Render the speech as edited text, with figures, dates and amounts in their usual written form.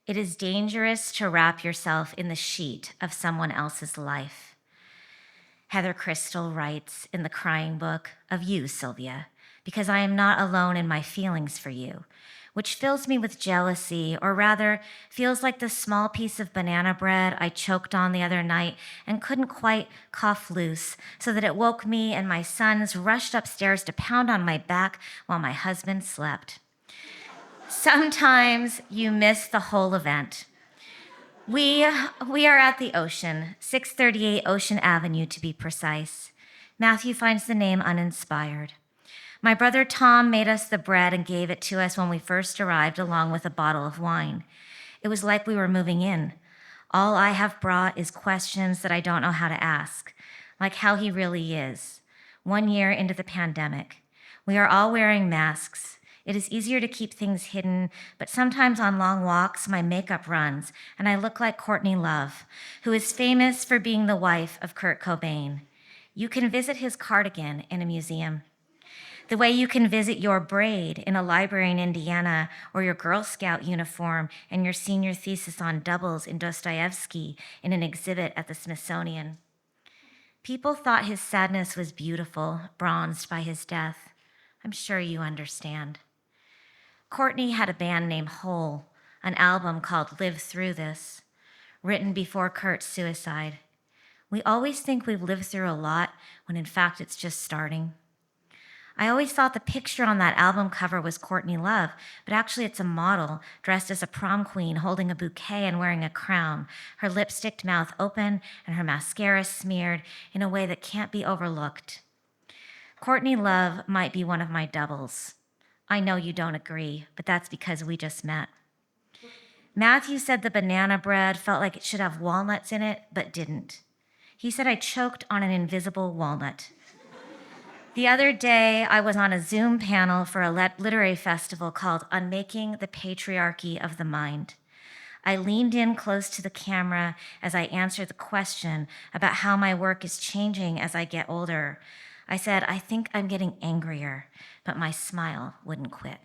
It is dangerous to wrap yourself in the sheet of someone else's life. Heather Crystal writes in the crying book of you, Sylvia, because I am not alone in my feelings for you, which fills me with jealousy, or rather feels like the small piece of banana bread I choked on the other night and couldn't quite cough loose, so that it woke me and my sons rushed upstairs to pound on my back while my husband slept. Sometimes you miss the whole event. We are at the ocean, 638 Ocean Avenue to be precise. Matthew finds the name uninspired. My brother Tom made us the bread and gave it to us when we first arrived, along with a bottle of wine. It was like we were moving in. All I have brought is questions that I don't know how to ask, like how he really is. 1 year into the pandemic, we are all wearing masks. It is easier to keep things hidden, but sometimes on long walks, my makeup runs, and I look like Courtney Love, who is famous for being the wife of Kurt Cobain. You can visit his cardigan in a museum. The way you can visit your braid in a library in Indiana, or your Girl Scout uniform and your senior thesis on doubles in Dostoevsky in an exhibit at the Smithsonian. People thought his sadness was beautiful, bronzed by his death. I'm sure you understand. Courtney had a band named Hole, an album called Live Through This, written before Kurt's suicide. We always think we've lived through a lot when in fact it's just starting. I always thought the picture on that album cover was Courtney Love, but actually it's a model dressed as a prom queen holding a bouquet and wearing a crown, her lipsticked mouth open and her mascara smeared in a way that can't be overlooked. Courtney Love might be one of my doubles. I know you don't agree, but that's because we just met. Matthew said the banana bread felt like it should have walnuts in it, but didn't. He said I choked on an invisible walnut. The other day, I was on a Zoom panel for a literary festival called Unmaking the Patriarchy of the Mind. I leaned in close to the camera as I answered the question about how my work is changing as I get older. I said, I think I'm getting angrier, but my smile wouldn't quit.